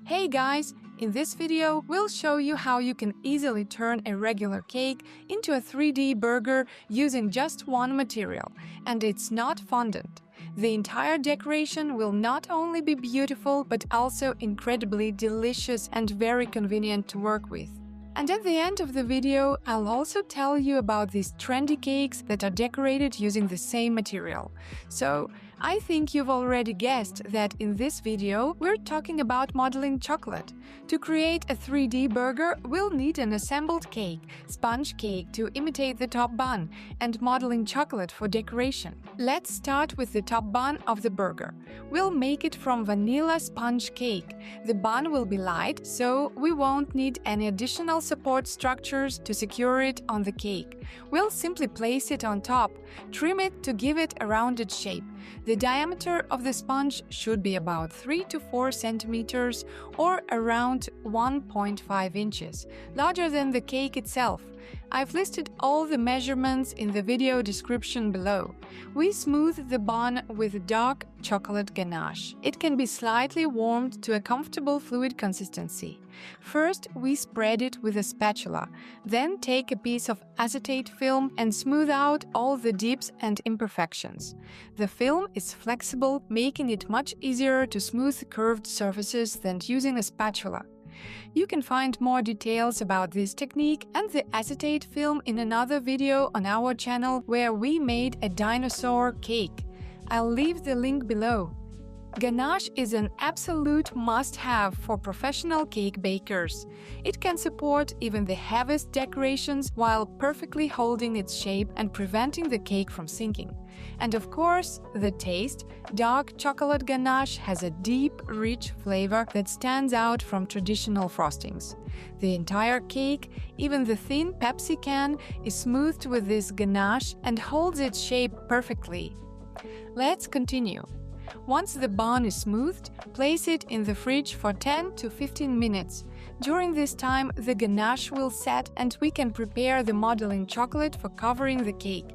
Hey guys! In this video, we'll show you how you can easily turn a regular cake into a 3D burger using just one material, and it's not fondant. The entire decoration will not only be beautiful, but also incredibly delicious and very convenient to work with. And at the end of the video, I'll also tell you about these trendy cakes that are decorated using the same material. So, I think you've already guessed that in this video, we're talking about modeling chocolate. To create a 3D burger, we'll need an assembled cake, sponge cake to imitate the top bun, and modeling chocolate for decoration. Let's start with the top bun of the burger. We'll make it from vanilla sponge cake. The bun will be light, so we won't need any additional support structures to secure it on the cake. We'll simply place it on top, trim it to give it a rounded shape. The diameter of the sponge should be about 3 to 4 centimeters or around 1.5 inches, larger than the cake itself. I've listed all the measurements in the video description below. We smooth the bun with dark chocolate ganache. It can be slightly warmed to a comfortable fluid consistency. First, we spread it with a spatula, then take a piece of acetate film and smooth out all the dips and imperfections. The film is flexible, making it much easier to smooth curved surfaces than using a spatula. You can find more details about this technique and the acetate film in another video on our channel where we made a dinosaur cake. I'll leave the link below. Ganache is an absolute must-have for professional cake bakers. It can support even the heaviest decorations while perfectly holding its shape and preventing the cake from sinking. And of course, the taste. Dark chocolate ganache has a deep, rich flavor that stands out from traditional frostings. The entire cake, even the thin Pepsi can, is smoothed with this ganache and holds its shape perfectly. Let's continue. Once the bun is smoothed, place it in the fridge for 10 to 15 minutes. During this time, the ganache will set and we can prepare the modeling chocolate for covering the cake.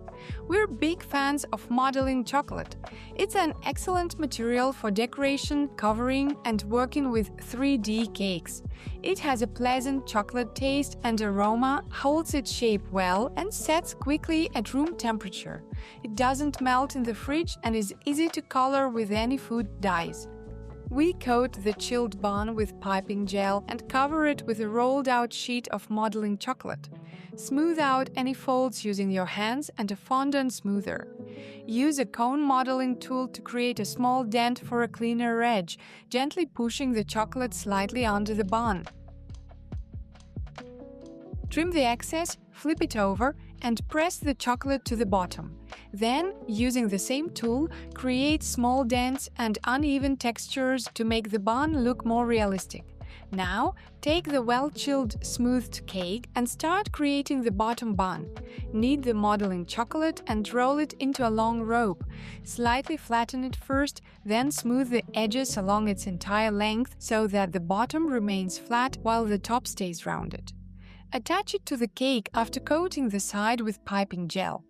We're big fans of modeling chocolate. It's an excellent material for decoration, covering, and working with 3D cakes. It has a pleasant chocolate taste and aroma, holds its shape well, and sets quickly at room temperature. It doesn't melt in the fridge and is easy to color with any food dyes. We coat the chilled bun with piping gel and cover it with a rolled-out sheet of modeling chocolate. Smooth out any folds using your hands and a fondant smoother. Use a cone modeling tool to create a small dent for a cleaner edge, gently pushing the chocolate slightly under the bun. Trim the excess, flip it over, and press the chocolate to the bottom. Then, using the same tool, create small dents and uneven textures to make the bun look more realistic. Now, take the well-chilled, smoothed cake and start creating the bottom bun. Knead the modeling chocolate and roll it into a long rope. Slightly flatten it first, then smooth the edges along its entire length so that the bottom remains flat while the top stays rounded. Attach it to the cake after coating the side with piping gel.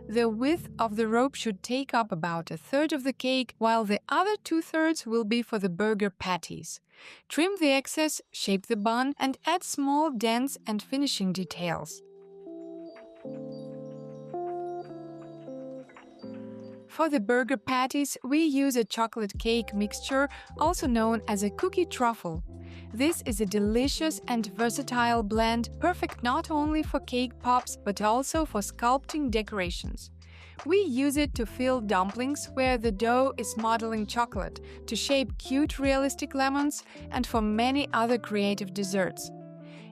The width of the rope should take up about a third of the cake, while the other 2/3 will be for the burger patties. Trim the excess, shape the bun, and add small dents and finishing details. For the burger patties, we use a chocolate cake mixture, also known as a cookie truffle. This is a delicious and versatile blend, perfect not only for cake pops but also for sculpting decorations. We use it to fill dumplings where the dough is modeling chocolate, to shape cute realistic lemons, and for many other creative desserts.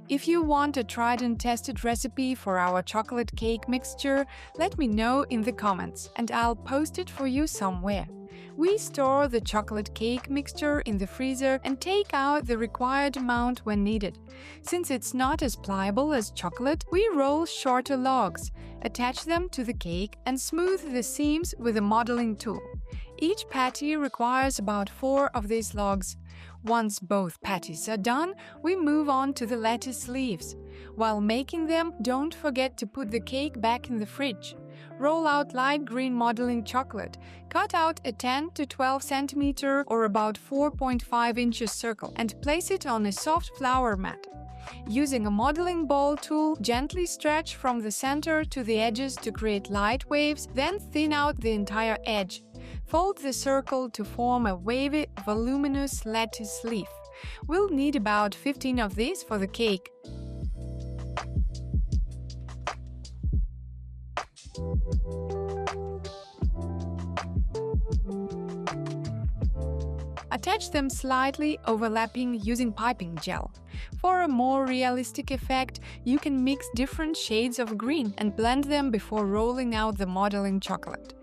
If you want a tried and tested recipe for our chocolate cake mixture, let me know in the comments and I'll post it for you somewhere. We store the chocolate cake mixture in the freezer and take out the required amount when needed. Since it's not as pliable as chocolate, we roll shorter logs, attach them to the cake, and smooth the seams with a modeling tool. Each patty requires about 4 of these logs. Once both patties are done, we move on to the lettuce leaves. While making them, don't forget to put the cake back in the fridge. Roll out light green modeling chocolate. Cut out a 10 to 12 cm or about 4.5 inches circle and place it on a soft flour mat. Using a modeling ball tool, gently stretch from the center to the edges to create light waves, then thin out the entire edge. Fold the circle to form a wavy, voluminous lattice leaf. We'll need about 15 of these for the cake. Attach them slightly overlapping using piping gel. For a more realistic effect, you can mix different shades of green and blend them before rolling out the modeling chocolate.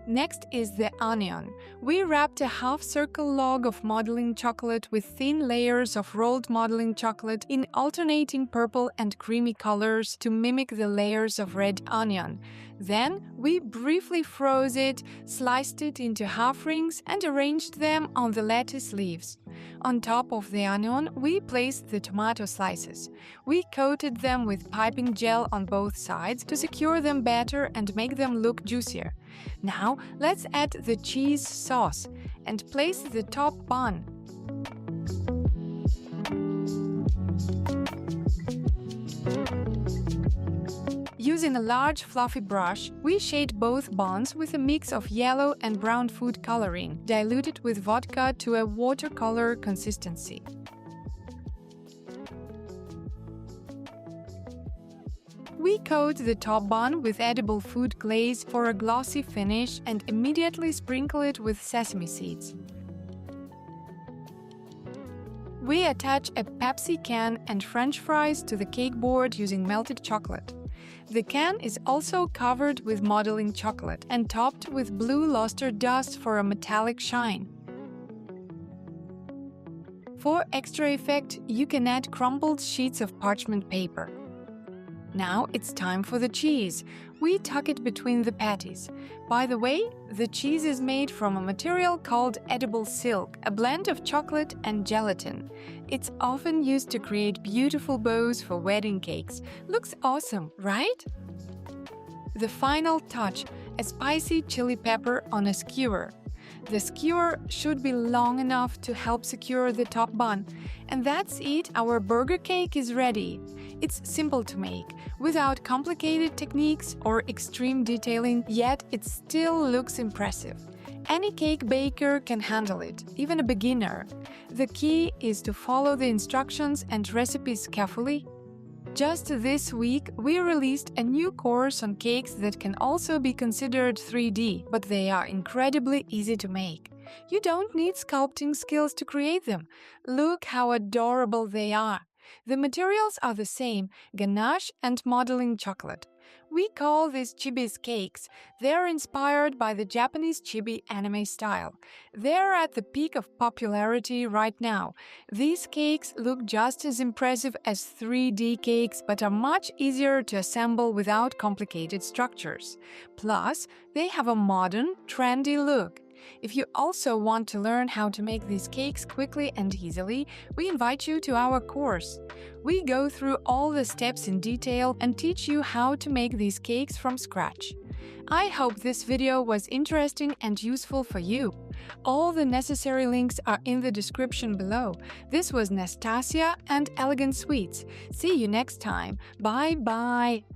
Next is the onion. We wrapped a half-circle log of modeling chocolate with thin layers of rolled modeling chocolate in alternating purple and creamy colors to mimic the layers of red onion. Then, we briefly froze it, sliced it into half rings, and arranged them on the lattice leaves. On top of the onion, we placed the tomato slices. We coated them with piping gel on both sides to secure them better and make them look juicier. Now, let's add the cheese sauce and place the top bun. Using a large fluffy brush, we shade both buns with a mix of yellow and brown food coloring, diluted with vodka to a watercolor consistency. We coat the top bun with edible food glaze for a glossy finish and immediately sprinkle it with sesame seeds. We attach a Pepsi can and French fries to the cake board using melted chocolate. The can is also covered with modeling chocolate and topped with blue luster dust for a metallic shine. For extra effect, you can add crumpled sheets of parchment paper. Now it's time for the cheese. We tuck it between the patties. By the way, the cheese is made from a material called edible silk, a blend of chocolate and gelatin. It's often used to create beautiful bows for wedding cakes. Looks awesome, right? The final touch, a spicy chili pepper on a skewer. The skewer should be long enough to help secure the top bun. And that's it, our burger cake is ready. It's simple to make, without complicated techniques or extreme detailing, yet it still looks impressive. Any cake baker can handle it, even a beginner. The key is to follow the instructions and recipes carefully. Just this week, we released a new course on cakes that can also be considered 3D, but they are incredibly easy to make. You don't need sculpting skills to create them. Look how adorable they are. The materials are the same, ganache and modeling chocolate. We call these Chibis cakes. They're inspired by the Japanese chibi anime style. They're at the peak of popularity right now. These cakes look just as impressive as 3D cakes, but are much easier to assemble without complicated structures. Plus, they have a modern, trendy look. If you also want to learn how to make these cakes quickly and easily, we invite you to our course. We go through all the steps in detail and teach you how to make these cakes from scratch. I hope this video was interesting and useful for you. All the necessary links are in the description below. This was Nastasia and Elegant Sweets. See you next time. Bye-bye!